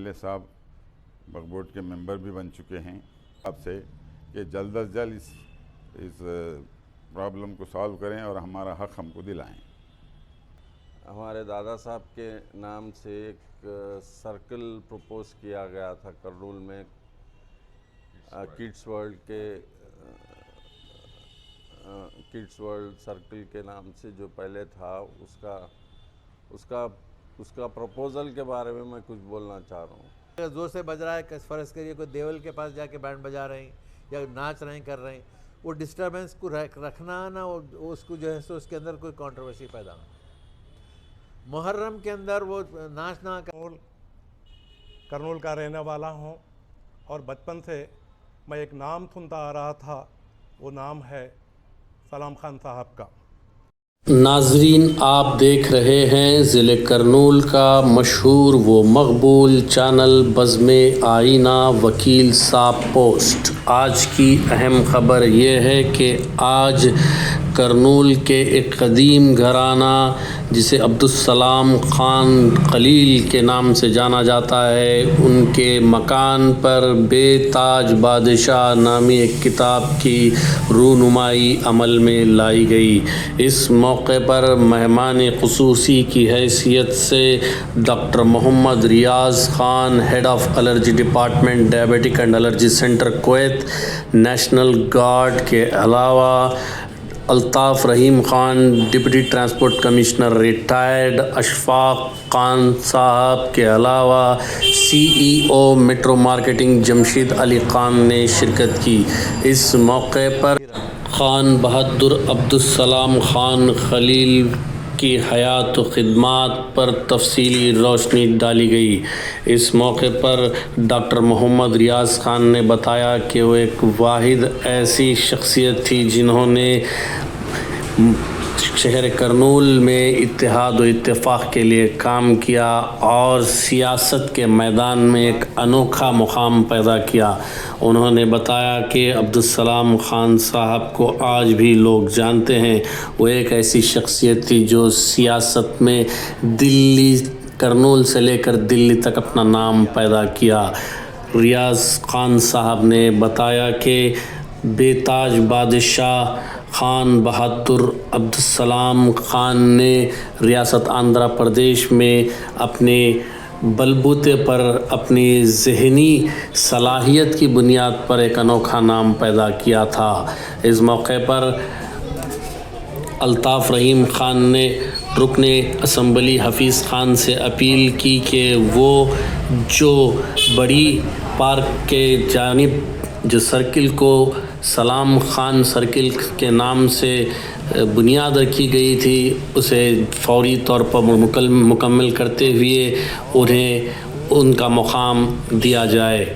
MLA साहब वक्फ board के member भी बन चुके हैं। आपसे कि जल्द अज जल्द इस प्रॉब्लम को सॉल्व करें और हमारा हक हमको दिलाएं। हमारे दादा साहब के नाम से एक सर्कल प्रपोज किया गया था करनूल में, किड्स वर्ल्ड सर्कल के नाम से जो पहले था, उसका प्रपोज़ल के बारे में मैं कुछ बोलना चाह रहा हूँ। अगर ज़ोर से बज रहा है, फ़र्ज़ करिए कोई देवल के पास जाके बैंड बजा रहे हैं या नाच रहे हैं, कर रहे हैं, वो डिस्टर्बेंस को रखना ना, उसको जो है सो उसके अंदर कोई कंट्रोवर्सी पैदा हो। मुहर्रम के अंदर वो नाचना। करनूल का रहने वाला हूँ और बचपन से मैं एक नाम सुनता आ रहा था, वो नाम है सलाम खान साहब का। नाजरीन, आप देख रहे हैं ज़िले करनूल का मशहूर व मकबूल चैनल बज़्मे आईना वकील साहब पोस्ट। आज की अहम ख़बर यह है कि आज करनूल के एक कदीम घराना जिसे अब्दुस्सलाम ख़ान खलील के नाम से जाना जाता है, उनके मकान पर बेताज बादशाह नामी एक किताब की रूनुमाई अमल में लाई गई। इस मौके पर मेहमान ख़ुसूसी की हैसियत से doctor Mohammad Riyaz Khan, head of allergy department, diabetic and allergy centre Kuwait, national guard के अलावा Altaf Rahim Khan, deputy transport commissioner retired, Ashfaq Khan साहब के अलावा CEO metro marketing Jamshed Ali Khan ने शिरकत की। इस मौके पर ख़ान बहादुर अब्दुस्सलाम ख़ान खलील की हयात व ख़िदमात पर तफसीली रोशनी डाली गई। इस मौके पर डॉक्टर मोहम्मद रियाज़ ख़ान ने बताया कि वो एक वाहिद ऐसी शख्सियत थी जिन्होंने शहर करनूल में इत्तेहाद व इत्तेफाक के लिए काम किया और सियासत के मैदान में एक अनोखा मुकाम पैदा किया। उन्होंने बताया कि अब्दुस्सलाम ख़ान साहब को आज भी लोग जानते हैं। वो एक ऐसी शख्सियत थी जो सियासत में दिल्ली, करनूल से लेकर दिल्ली तक अपना नाम पैदा किया। रियाज़ ख़ान साहब ने बताया कि बेताज बादशाह ख़ान बहादुर अब्दुस्सलाम ख़ान ने रियासत आंध्र प्रदेश में अपने बलबूते पर, अपनी ज़हनी सलाहियत की बुनियाद पर एक अनोखा नाम पैदा किया था। इस मौके पर अल्ताफ़ रहीम ख़ान ने रुकने असम्बली हफ़ीज़ ख़ान से अपील की कि वो जो बड़ी पार्क के जानिब जो सर्किल को सलाम ख़ान सर्किल के नाम से बुनियाद रखी गई थी, उसे फ़ौरी तौर पर मुकम्मल करते हुए उन्हें उनका मुक़ाम दिया जाए।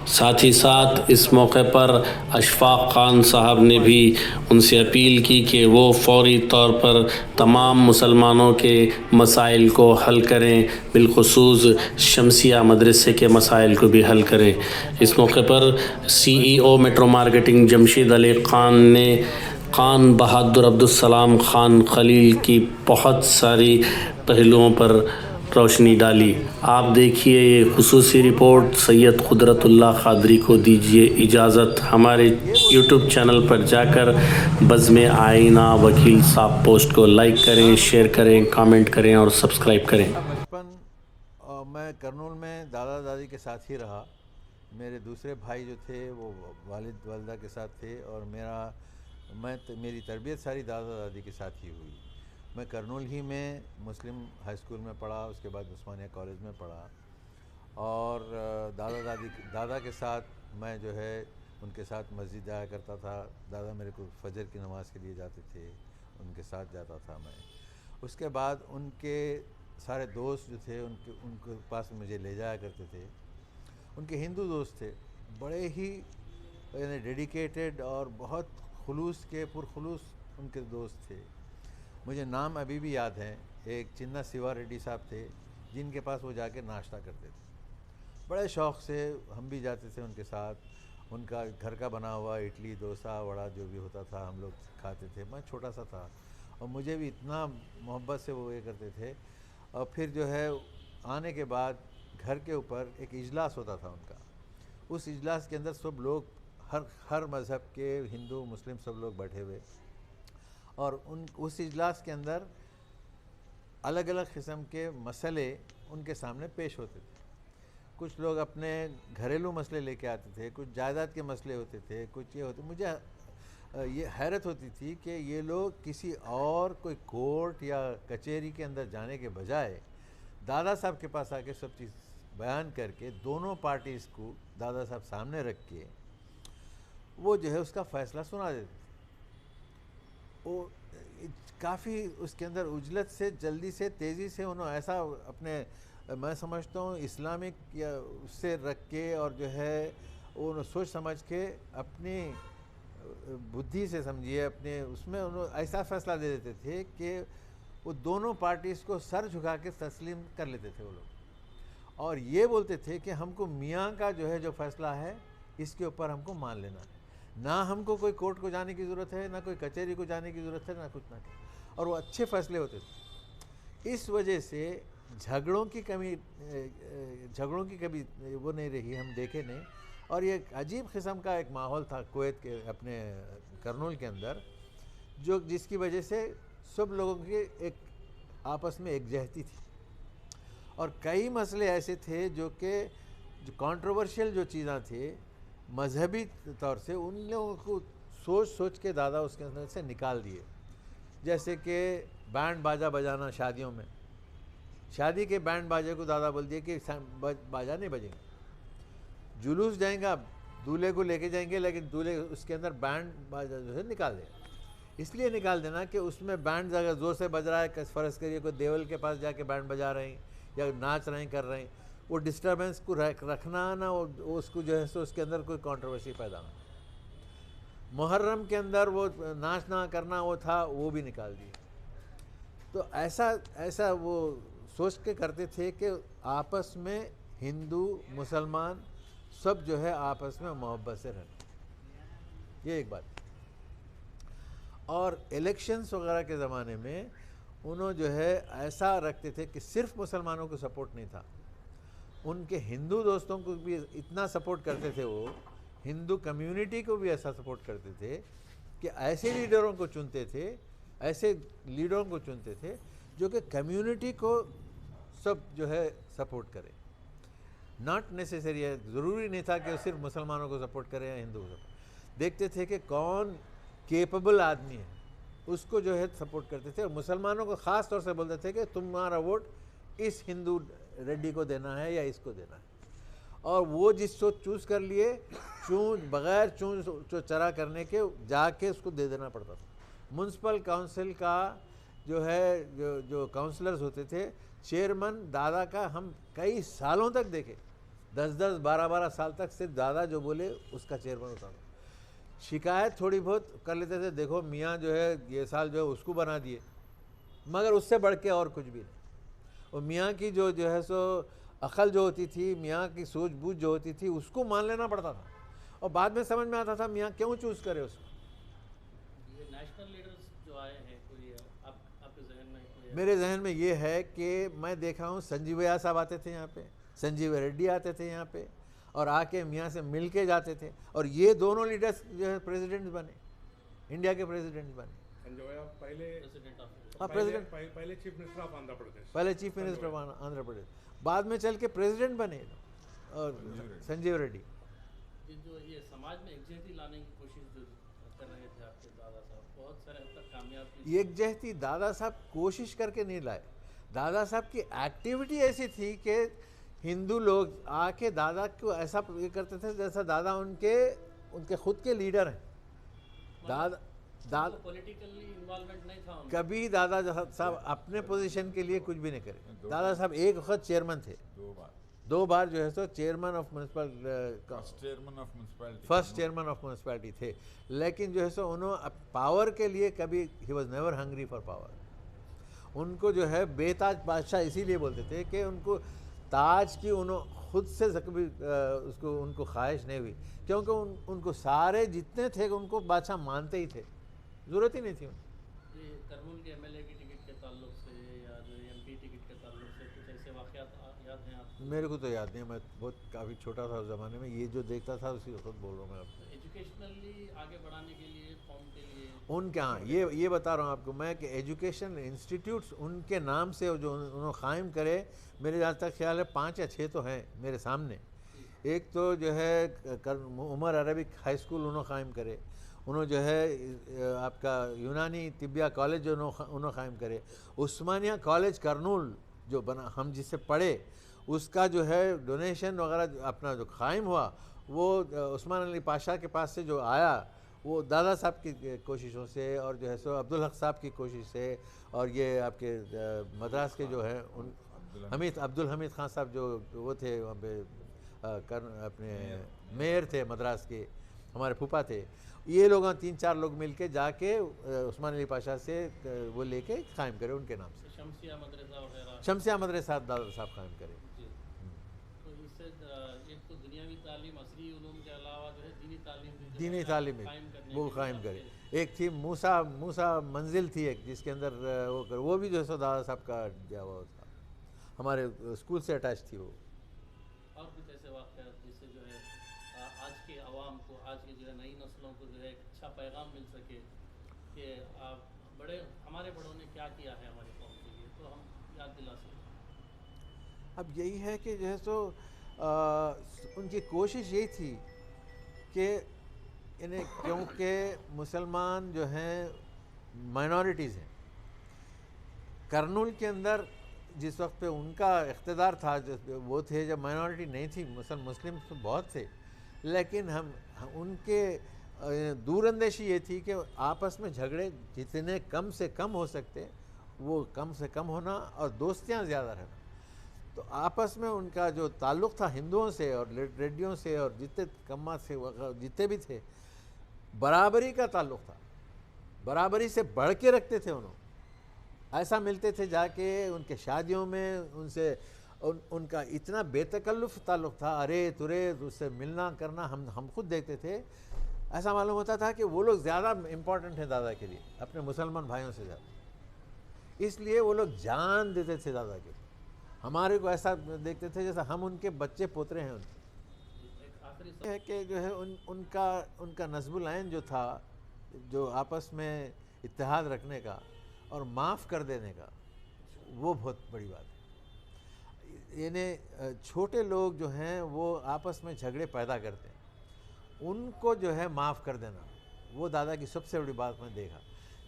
साथ ही साथ इस मौके पर अशफाक ख़ान साहब ने भी उनसे अपील की कि वो फ़ौरी तौर पर तमाम मुसलमानों के मसाइल को हल करें, बिलख़ुसूस शमसिया मदरसे के मसाइल को भी हल करें। इस मौके पर CEO metro marketing Jamshed Ali Khan ने ख़ान बहादुर अब्दुस्सलाम ख़ान खलील की बहुत सारी पहलुओं पर रोशनी डाली। आप देखिए ये खुसूसी रिपोर्ट। सैयद कुदरतुल्लाह क़ादरी को दीजिए इजाज़त। हमारे YouTube चैनल पर जाकर बज़्मे आईना वकील साहब पोस्ट को लाइक करें, शेयर करें, कमेंट करें और सब्सक्राइब करें। बचपन मैं करनूल में दादा दादी के साथ ही रहा। मेरे दूसरे भाई जो थे वो वालिद वालिदा के साथ थे और मेरी तरबियत सारी दादा दादी के साथ ही हुई। मैं करनूल ही में मुस्लिम हाई स्कूल में पढ़ा, उसके बाद उस्मानिया कॉलेज में पढ़ा और दादा के साथ मैं जो है उनके साथ मस्जिद जाया करता था। दादा मेरे को फजर की नमाज़ के लिए जाते थे, उनके साथ जाता था मैं। उसके बाद उनके सारे दोस्त जो थे उनके पास मुझे ले जाया करते थे। उनके हिंदू दोस्त थे, बड़े ही यानी डेडिकेटेड और बहुत पुरखुलूस उनके दोस्त थे। मुझे नाम अभी भी याद है। एक चिन्ना शिवा रेड्डी साहब थे जिनके पास वो जाके नाश्ता करते थे। बड़े शौक़ से हम भी जाते थे उनके साथ। उनका घर का बना हुआ इडली, डोसा, वड़ा जो भी होता था हम लोग खाते थे। मैं छोटा सा था और मुझे भी इतना मोहब्बत से वो ये करते थे। और फिर जो है आने के बाद घर के ऊपर एक इजलास होता था उनका। उस इजलास के अंदर सब लोग हर मज़हब के हिंदू मुस्लिम सब लोग बैठे हुए, और उस इजलास के अंदर अलग अलग किस्म के मसले उनके सामने पेश होते थे। कुछ लोग अपने घरेलू मसले लेके आते थे, कुछ जायदाद के मसले होते थे, कुछ ये होते। मुझे ये हैरत होती थी कि ये लोग किसी और कोई कोर्ट या कचहरी के अंदर जाने के बजाय दादा साहब के पास आके सब चीज़ बयान करके दोनों पार्टीज़ को दादा साहब सामने रख के वो जो है उसका फ़ैसला सुना देते थे। वो काफ़ी उसके अंदर उजलत से, जल्दी से, तेज़ी से उन्होंने ऐसा अपने, मैं समझता हूँ इस्लामिक या उससे रख के और जो है वो सोच समझ के अपनी बुद्धि से समझिए अपने उसमें उन्होंने ऐसा फ़ैसला दे देते थे कि वो दोनों पार्टीज़ को सर झुका के तस्लीम कर लेते थे वो लोग, और ये बोलते थे कि हमको मियाँ का जो है जो फ़ैसला है इसके ऊपर हमको मान लेना है, ना हमको कोई कोर्ट को जाने की ज़रूरत है, ना कोई कचहरी को जाने की ज़रूरत है, ना कुछ ना। और वो अच्छे फ़ैसले होते थे। इस वजह से झगड़ों की कभी वो नहीं रही, हम देखे नहीं। और ये अजीब किस्म का एक माहौल था कुवैत के अपने करनूल के अंदर, जो जिसकी वजह से सब लोगों की एक आपस में एकजहती थी, और कई मसले ऐसे थे जो कंट्रोवर्शियल जो चीज़ें थे मजहबी तौर से, उन लोगों को सोच सोच के दादा उसके अंदर से निकाल दिए। जैसे कि बैंड बाजा बजाना शादियों में, शादी के बैंड बाजे को दादा बोल दिए कि बाजा नहीं बजेंगे, जुलूस जाएंगा, दूल्हे को लेके जाएंगे, लेकिन दूल्हे उसके अंदर बैंड बाजा जो है निकाल देगा। इसलिए निकाल देना कि उसमें बैंड अगर ज़ोर से बज रहा है, फ़र्ज़ करिए कोई देवल के पास जाके बैंड बजा रहे हैं या नाच रहे हैं, कर रहे हैं, वो डिस्टर्बेंस को रखना ना, वो उसको जो है सो उसके अंदर कोई कंट्रोवर्सी पैदा ना। मुहर्रम के अंदर वो नाचना करना वो था, वो भी निकाल दिए। तो ऐसा वो सोच के करते थे कि आपस में हिंदू मुसलमान सब जो है आपस में मोहब्बत से रहना, ये एक बात। और इलेक्शंस वगैरह के ज़माने में उन्होंने जो है ऐसा रखते थे कि सिर्फ मुसलमानों को सपोर्ट नहीं था, उनके हिंदू दोस्तों को भी इतना सपोर्ट करते थे, वो हिंदू कम्युनिटी को भी ऐसा सपोर्ट करते थे कि ऐसे लीडरों को चुनते थे, ऐसे लीडरों को चुनते थे जो कि कम्युनिटी को सब जो है सपोर्ट करे। नॉट नेसेसरी है, ज़रूरी नहीं था कि सिर्फ मुसलमानों को सपोर्ट करें या हिंदू को। देखते थे कि कौन केपेबल आदमी है उसको जो है सपोर्ट करते थे, और मुसलमानों को ख़ास तौर से बोलते थे कि तुम्हारा वोट इस हिंदू रेड्डी को देना है या इसको देना है। और वो जिसको चूज़ कर लिए, बग़ैर चूँ चरा करने के जाके उसको दे देना पड़ता था। म्यूनसिपल काउंसिल का जो है जो काउंसलर्स होते थे, चेयरमैन दादा का हम कई सालों तक देखे, 10-10, 12-12 साल तक सिर्फ दादा जो बोले उसका चेयरमैन होता था। शिकायत थोड़ी बहुत कर लेते थे, देखो मियाँ जो है ये साल जो है उसको बना दिए, मगर उससे बढ़ के और कुछ भी नहीं। और मियाँ की जो है सो अक्ल जो होती थी, मियाँ की सूझबूझ जो होती थी, उसको मान लेना पड़ता था, और बाद में समझ में आता था मियाँ क्यों चूज़ करे उसको। ये नेशनल लीडर्स जो आए हैं, कोई आपके जहन में कोई? मेरे जहन में ये है कि मैं देखा हूँ संजीवैया साहब आते थे यहाँ पे, संजीव रेड्डी आते थे यहाँ पे, और आके मियाँ से मिल के जाते थे, और ये दोनों लीडर्स जो है प्रेसिडेंट बने, इंडिया के प्रेसिडेंट बने। संजय पहले प्रेसिडेंट ऑफ हाँ, प्रेसिडेंट पहले chief minister of Andhra Pradesh, पहले chief minister of Andhra Pradesh, बाद में चल के प्रेसिडेंट बने और संजीव रेड्डी। जो ये समाज में एकजुटता लाने की कोशिश जो कर रहे थे आपके दादा साहब, बहुत सारे हद तक कामयाब। एकजहती दादा साहब कोशिश करके नहीं लाए, दादा साहब की एक्टिविटी ऐसी थी कि हिंदू लोग आके दादा को ऐसा ये करते थे जैसा दादा उनके खुद के लीडर हैं। दादा पॉलिटिकली इन्वॉल्वमेंट नहीं था उनका। कभी दादा साहब अपने पोजीशन के लिए कुछ भी नहीं करे। दादा साहब एक वक्त चेयरमैन थे, दो बार जो है सो chairman of municipal, first chairman of municipality थे, लेकिन जो है सो उन्होंने पावर के लिए कभी he was never hungry for power. उनको जो है बेताज बादशाह इसीलिए बोलते थे कि उनको ताज की उन्होंने खुद से कभी उसको उनको ख्वाहिश नहीं हुई, क्योंकि उनको सारे जितने थे उनको बादशाह मानते ही थे, ज़रूरत ही नहीं थी उनको। ये करनूल के एमएलए की टिकट के ताल्लुक से या जो एमपी टिकट के ताल्लुक से कुछ ऐसे वाक़यात याद हैं आपको? मेरे को तो याद नहीं है, मैं बहुत काफ़ी छोटा था उस ज़माने में, ये जो देखता था उसी वक्त बोल रहा हूँ मैं आपको। एजुकेशनली आगे बढ़ाने के लिए फॉर्म के लिए उनके हाँ ये बता रहा हूँ आपको मैं कि एजुकेशन इंस्टीट्यूट्स उनके नाम से जो उन्होंने कायम करे, मेरे जहाँ तक ख्याल है 5 या 6 तो हैं मेरे सामने। एक तो जो है उमर अरबिक हाई स्कूल उन्होंने कायम करे, उन्होंने जो है आपका यूनानी तिब्बिया कॉलेज जो उन्होंने कायम करे, उस्मानिया कॉलेज करनूल जो बना हम जिससे पढ़े उसका जो है डोनेशन वगैरह अपना जो कायम हुआ वो उस्मान अली पाशा के पास से जो आया वो दादा साहब की कोशिशों से और जो है सो अब्दुल हक साहब की कोशिश से, और ये आपके मद्रास के जो है उन अब्दुल हमीद खान साहब जो वो थे वहाँ पे अपने मेयर थे मद्रास के, हमारे फूफा थे, ये लोग 3-4 लोग मिलके जाके उस्मान अली पाशा से वो लेके कायम करे उनके नाम से। शमसिया मदरसा वगैरह, शमसिया मदरसा दादा साहब कायम करे। जी। तो इससे एक तो दुनियावी तालीम असली उलूम के अलावा जो है दीनी तालीम भी जो दीनी है तालीम कायम करने वो की कायम बात करे। है। एक थी मूसा मंजिल थी एक, जिसके अंदर वो भी जो है सो दादा साहब का दिया हुआ था, हमारे स्कूल से अटैच थी वो। और कुछ ऐसे वाक़या जिससे जो है आज के अवाम को, आज की जो है नई नस्लों को जो है एक अच्छा पैगाम मिल सके कि हमारे बड़ों ने क्या किया है हमारे कौम के लिए, तो हम याद दिला सकें। अब यही है कि जो है सो उनकी कोशिश यही थी कि इन्हें, क्योंकि मुसलमान जो हैं माइनॉरिटीज़ हैं, करनूल के अंदर जिस वक्त पे उनका इक़्तिदार था वो थे जब माइनॉरिटी नहीं थी, मुस्लिम तो बहुत थे, लेकिन हम उनके दूरअंदेशी ये थी कि आपस में झगड़े जितने कम से कम हो सकते वो कम से कम होना और दोस्तियाँ ज़्यादा रहना। तो आपस में उनका जो ताल्लुक़ था हिंदुओं से और रेड्डियों से और जितने कम्मा से जितने भी थे, बराबरी का ताल्लुक़ था, बराबरी से बढ़ के रखते थे उन्होंने। ऐसा मिलते थे जाके उनके शादियों में उनसे उनका इतना बेतकल्लुफ़ ताल्लुक़ था, अरे तुरे उससे मिलना करना हम खुद देखते थे। ऐसा मालूम होता था कि वो लोग ज़्यादा इम्पोर्टेंट हैं दादा के लिए अपने मुसलमान भाइयों से ज़्यादा, इसलिए वो लोग जान देते थे दादा के। हमारे को ऐसा देखते थे जैसा हम उनके बच्चे पोतरे हैं। एक आखिरी है कि जो है उनका नस्बुल ऐन जो था, जो आपस में इत्तेहाद रखने का और माफ़ कर देने का, वो बहुत बड़ी बात है। यानी छोटे लोग जो हैं वो आपस में झगड़े पैदा करते हैं, उनको जो है माफ़ कर देना, वो दादा की सबसे बड़ी बात मैं देखा।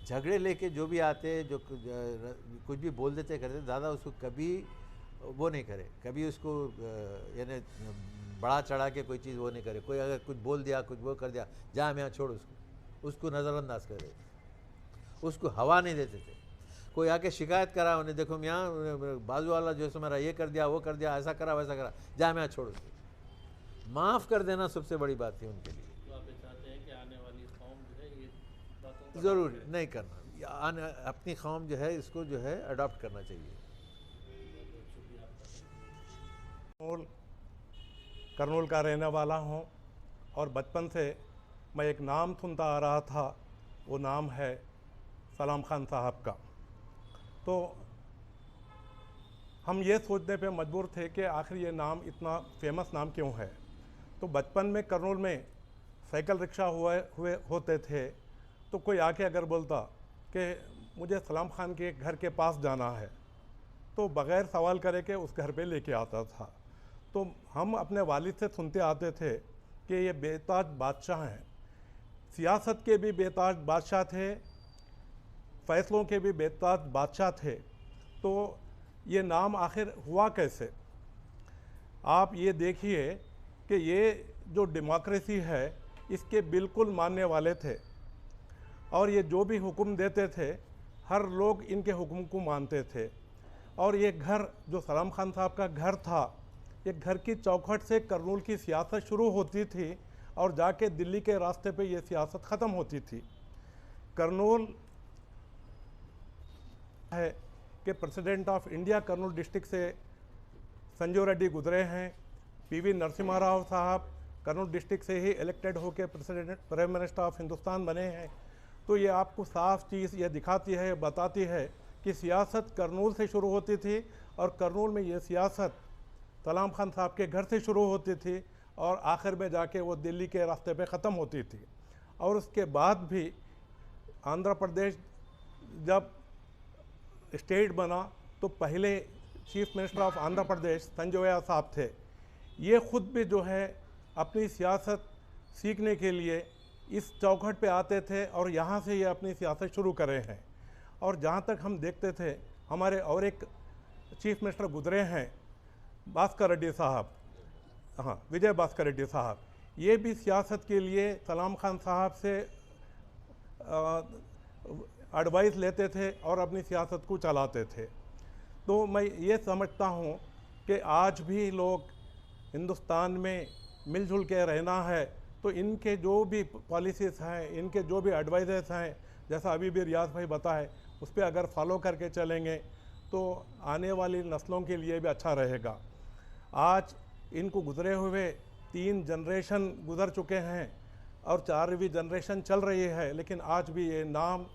झगड़े लेके जो भी आते, जो कुछ भी बोल देते करते, दादा उसको कभी वो नहीं करे, कभी उसको यानी बड़ा चढ़ा के कोई चीज़ वो नहीं करे। कोई अगर कुछ बोल दिया, कुछ वो कर दिया, जा मैं छोड़ उसको नज़रअंदाज कर देते, उसको हवा नहीं देते थे। कोई आके शिकायत करा उन्हें, देखो मियाँ बाजू वाला जो है मेरा ये कर दिया, वो कर दिया, ऐसा करा वैसा करा, जा मैं छोड़ उसको। माफ़ कर देना सबसे बड़ी बात थी उनके लिए। तो आप ये चाहते हैं कि आने वाली कौम जो है ये बातों को ज़रूर नहीं करना, अपनी कौम जो है इसको जो है अडॉप्ट करना चाहिए। करनूल का रहने वाला हूँ और बचपन से मैं एक नाम सुनता आ रहा था, वो नाम है सलाम खान साहब का। तो हम ये सोचने पे मजबूर थे कि आखिर ये नाम इतना फेमस नाम क्यों है। तो बचपन में करनूल में साइकिल रिक्शा हुए होते थे, तो कोई आके अगर बोलता कि मुझे सलाम खान के घर के पास जाना है, तो बग़ैर सवाल करे के उस घर पे लेके आता था। तो हम अपने वालिद से सुनते आते थे कि ये बेताज बादशाह हैं, सियासत के भी बेताज बादशाह थे, फ़ैसलों के भी बेताज बादशाह थे। तो ये नाम आखिर हुआ कैसे? आप ये देखिए कि ये जो डेमोक्रेसी है इसके बिल्कुल मानने वाले थे, और ये जो भी हुक्म देते थे हर लोग इनके हुक्म को मानते थे। और ये घर जो सलाम खान साहब का घर था, ये घर की चौखट से करनूल की सियासत शुरू होती थी और जाके दिल्ली के रास्ते पे ये सियासत ख़त्म होती थी। करनूल है कि president of India Kurnool district से संजू रेड्डी गुजरे हैं। पीवी नरसिम्हा राव साहब करनूल डिस्ट्रिक्ट से ही इलेक्टेड होकर president prime minister of Hindustan बने हैं। तो ये आपको साफ चीज़ ये दिखाती है, बताती है कि सियासत करनूल से शुरू होती थी और करनूल में ये सियासत सलाम खान साहब के घर से शुरू होती थी और आखिर में जाके वो दिल्ली के रास्ते पे ख़त्म होती थी। और उसके बाद भी आंध्र प्रदेश जब स्टेट बना तो पहले chief minister of Andhra Pradesh संजोया साहब थे। ये ख़ुद भी जो है अपनी सियासत सीखने के लिए इस चौखट पे आते थे और यहाँ से ये अपनी सियासत शुरू करे हैं। और जहाँ तक हम देखते थे हमारे और एक चीफ मिनिस्टर गुजरे हैं भास्कर रेड्डी साहब, हाँ विजय भास्कर रेड्डी साहब, ये भी सियासत के लिए सलाम खान साहब से एडवाइस लेते थे और अपनी सियासत को चलाते थे। तो मैं ये समझता हूँ कि आज भी लोग हिंदुस्तान में मिलजुल के रहना है तो इनके जो भी पॉलिसीज़ हैं, इनके जो भी एडवाइजेस हैं, जैसा अभी भी रियाज भाई बताए, उस पर अगर फॉलो करके चलेंगे तो आने वाली नस्लों के लिए भी अच्छा रहेगा। आज इनको गुजरे हुए 3 जनरेशन गुजर चुके हैं और 4वीं जनरेशन चल रही है, लेकिन आज भी ये नाम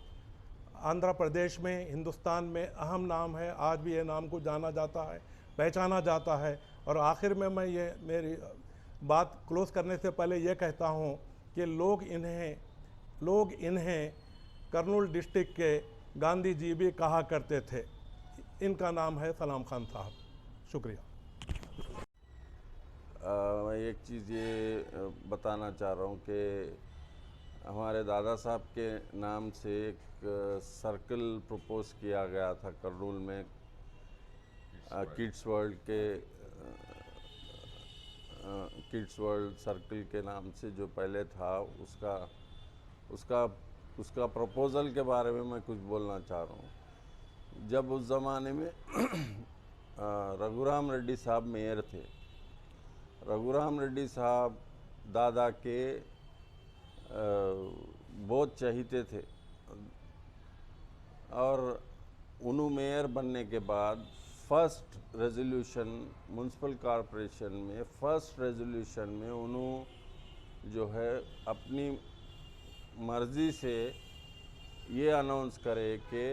आंध्र प्रदेश में, हिंदुस्तान में अहम नाम है। आज भी ये नाम को जाना जाता है, पहचाना जाता है। और आखिर में मैं ये मेरी बात क्लोज़ करने से पहले ये कहता हूँ कि लोग इन्हें कर्नूल डिस्ट्रिक्ट के गांधी जी भी कहा करते थे। इनका नाम है सलाम खान साहब। शुक्रिया। मैं एक चीज़ ये बताना चाह रहा हूँ कि हमारे दादा साहब के नाम से एक सर्कल प्रपोज किया गया था कर्नूल में, किड्स वर्ल्ड सर्कल के नाम से जो पहले था, उसका प्रपोज़ल के बारे में मैं कुछ बोलना चाह रहा हूँ। जब उस ज़माने में रघुराम रेड्डी साहब मेयर थे। रघुराम रेड्डी साहब दादा के बहुत चहीते थे और उन्होंने मेयर बनने के बाद फर्स्ट रेजोल्यूशन म्युनिसिपल कॉरपोरेशन में, फर्स्ट रेजोल्यूशन में उन्होंने जो है अपनी मर्ज़ी से ये अनाउंस करे कि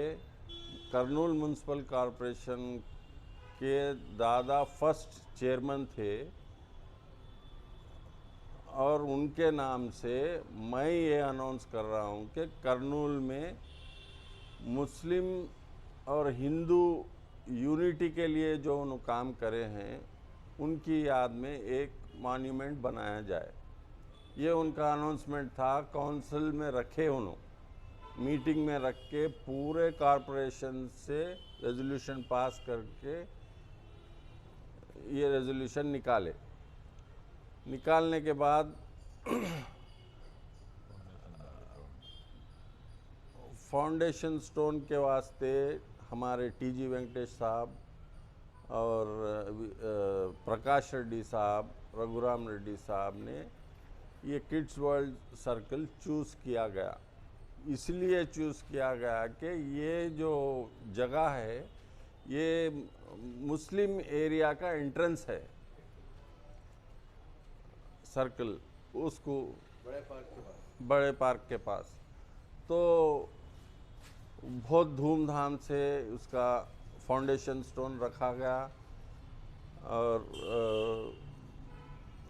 कर्नूल म्युनिसिपल कॉरपोरेशन के दादा फर्स्ट चेयरमैन थे और उनके नाम से मैं ये अनाउंस कर रहा हूँ कि कर्नूल में मुस्लिम और हिंदू यूनिटी के लिए जो उन्होंने काम करे हैं उनकी याद में एक मॉन्यूमेंट बनाया जाए। ये उनका अनाउंसमेंट था, काउंसिल में रखे, उन्होंने मीटिंग में रख के पूरे कॉरपोरेशन से रेजोल्यूशन पास करके ये रेजोल्यूशन निकालने के बाद फाउंडेशन स्टोन के वास्ते हमारे टीजी वेंकटेश साहब और प्रकाश रेड्डी साहब, रघुराम रेड्डी साहब ने ये किड्स वर्ल्ड सर्कल चूज़ किया गया। इसलिए चूज़ किया गया कि ये जो जगह है ये मुस्लिम एरिया का एंट्रेंस है, सर्कल उसको बड़े पार्क के पास। तो बहुत धूमधाम से उसका फाउंडेशन स्टोन रखा गया और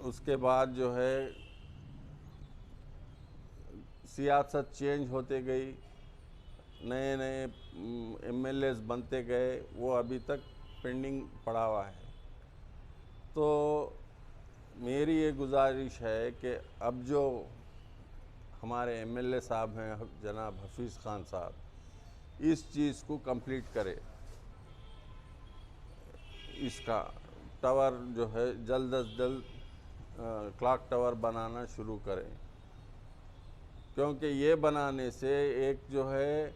उसके बाद जो है सियासत चेंज होते गई, नए नए एमएलएस बनते गए, वो अभी तक पेंडिंग पड़ा हुआ है। तो मेरी ये गुजारिश है कि अब जो हमारे एमएलए साहब हैं जनाब हफीज़ खान साहब, इस चीज़ को कंप्लीट करें। इसका टावर जो है जल्द अज जल्द क्लॉक टावर बनाना शुरू करें, क्योंकि ये बनाने से एक जो है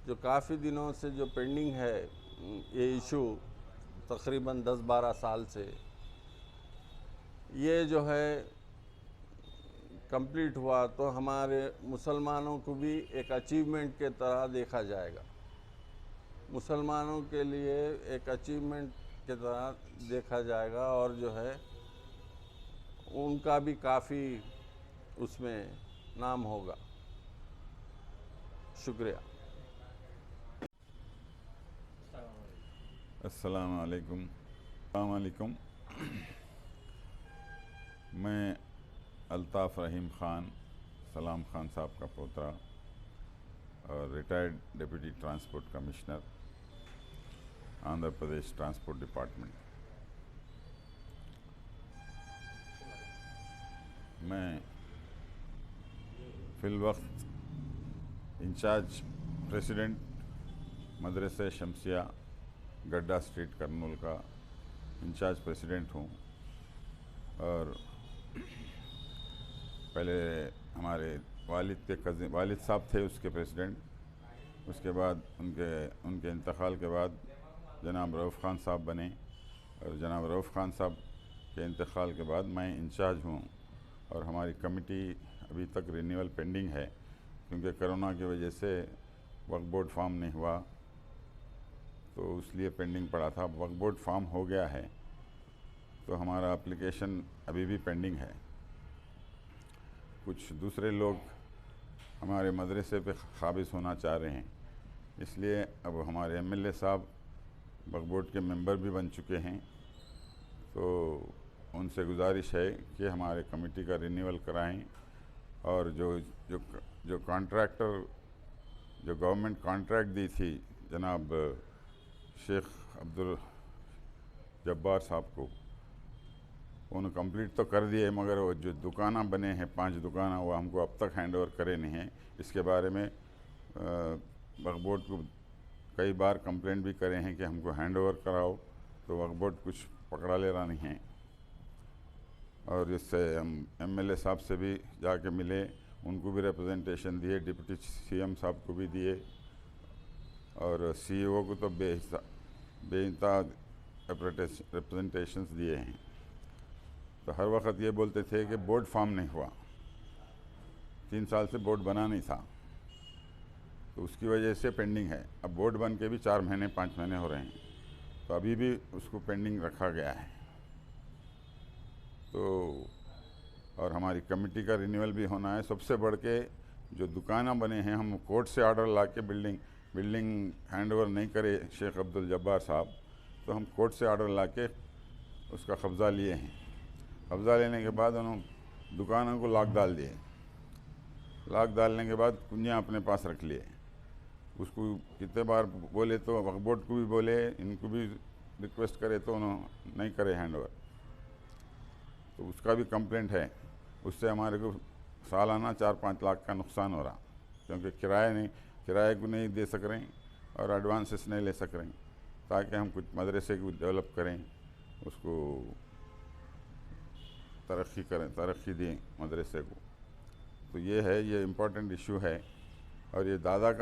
जो काफ़ी दिनों से जो पेंडिंग है ये इशू, तकरीबन 10-12 साल से, ये जो है कंप्लीट हुआ तो हमारे मुसलमानों को भी एक अचीवमेंट के तरह देखा जाएगा। मुसलमानों के लिए एक अचीवमेंट के तरह देखा जाएगा और जो है उनका भी काफ़ी उसमें नाम होगा। शुक्रिया। अस्सलाम वालेकुम। मैं अल्ताफ़ रहीम ख़ान, सलाम ख़ान साहब का पोता और retired deputy transport commissioner, Andhra Pradesh transport department. मैं फ़िलवक्त इंचार्ज प्रेसिडेंट मदरसे शमसिया गड्डा स्ट्रीट कर्नूल का इंचार्ज प्रेसिडेंट हूँ और पहले हमारे वालिद साहब थे उसके प्रेसिडेंट। उसके बाद उनके इंतकाल के बाद जनाब रऊफ़ ख़ान साहब बने और जनाब रऊफ़ ख़ान साहब के इंतकाल के बाद मैं इंचार्ज हूँ और हमारी कमेटी अभी तक रिन्यूअल पेंडिंग है क्योंकि कोरोना की वजह से वक्फ बोर्ड फॉर्म नहीं हुआ, तो इसलिए पेंडिंग पड़ा था। वक्फ बोर्ड फॉर्म हो गया है तो हमारा एप्लीकेशन अभी भी पेंडिंग है। कुछ दूसरे लोग हमारे मदरसे पे काबिज़ होना चाह रहे हैं, इसलिए अब हमारे एमएलए साहब वक्फ बोर्ड के मेंबर भी बन चुके हैं, तो उनसे गुजारिश है कि हमारे कमेटी का रिन्यूअल कराएं और जो कॉन्ट्रैक्टर जो गवर्नमेंट कॉन्ट्रैक्ट दी थी जनाब शेख अब्दुल जब्बार साहब को, उन्होंने कंप्लीट तो कर दिए, मगर वो जो दुकाना बने हैं 5 दुकाना वो हमको अब तक हैंड ओवर करे नहीं हैं। इसके बारे में वक्फ बोर्ड को कई बार कंप्लेंट भी करे हैं कि हमको हैंड ओवर कराओ, तो वक्फ बोर्ड कुछ पकड़ा ले रहा नहीं है। और इससे हम एमएलए साहब से भी जाके मिले, उनको भी रिप्रेजेंटेशन दिए, डिप्टी सीएम साहब को भी दिए और सीईओ को तो बेइंतहा रिप्रेजेंटेशंस दिए हैं। तो हर वक्त ये बोलते थे कि बोर्ड फॉर्म नहीं हुआ, 3 साल से बोर्ड बना नहीं था, तो उसकी वजह से पेंडिंग है। अब बोर्ड बन के भी 4 महीने 5 महीने हो रहे हैं, तो अभी भी उसको पेंडिंग रखा गया है। तो और हमारी कमेटी का रिन्यूअल भी होना है। सबसे बढ़ के जो दुकानें बने हैं, हम कोर्ट से ऑर्डर ला के बिल्डिंग हैंड ओवर नहीं करे शेख अब्दुल जब्बार साहब, तो हम कोर्ट से ऑर्डर ला के उसका कब्ज़ा लिए हैं। कब्ज़ा लेने के बाद उन्होंने दुकानों को लॉक डाल दिए। लॉक डालने के बाद कुंजियाँ अपने पास रख लिए। उसको कितने बार बोले तो वक्फ बोर्ड को भी बोले, इनको भी रिक्वेस्ट करे तो उन्होंने नहीं करे हैंड ओवर, तो उसका भी कंप्लेंट है। उससे हमारे को सालाना 4-5 लाख का नुकसान हो रहा, क्योंकि किराए को नहीं दे सक रहे और एडवांसेस नहीं ले सक रहे, ताकि हम कुछ मदरसे को डेवलप करें, उसको तरक्की दें मदरसे को। तो ये है, ये इम्पोर्टेंट इशू है। और ये दादा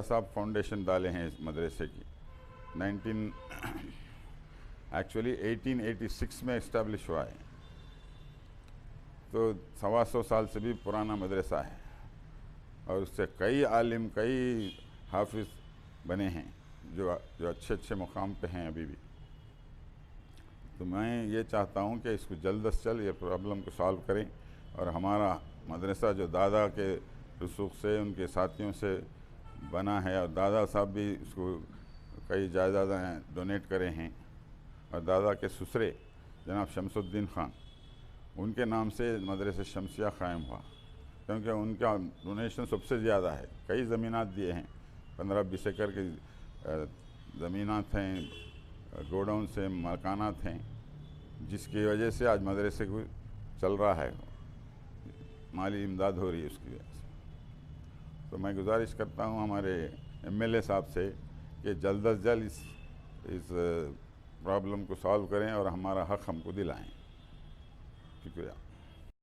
साहब फाउंडेशन डाले हैं इस मदरसे की। 1886 में इस्टेब्लिश हुआ है, तो 125 साल से भी पुराना मदरसा है और उससे कई आलिम, कई हाफिज़ बने हैं जो अच्छे मुकाम पे हैं अभी भी। तो मैं ये चाहता हूँ कि इसको जल्द से जल्द ये प्रॉब्लम को सॉल्व करें और हमारा मदरसा जो दादा के रसूख से, उनके साथियों से बना है, और दादा साहब भी इसको कई जायदादें डोनेट करे हैं, और दादा के ससुरे जनाब शमसुद्दीन ख़ान, उनके नाम से मदरसा शमसिया क़ायम हुआ, क्योंकि उनका डोनेशन सबसे ज़्यादा है। कई ज़मीनात दिए हैं, 15-20 एकड़ की ज़मीनात हैं, गोडाउन से मकानात हैं, जिसकी वजह से आज मदरसे को चल रहा है, माली इमदाद हो रही है उसकी वजह से। तो मैं गुजारिश करता हूँ हमारे एमएलए साहब से कि जल्द से जल्द इस प्रॉब्लम को सॉल्व करें और हमारा हक़ हमको दिलाएं। शुक्रिया।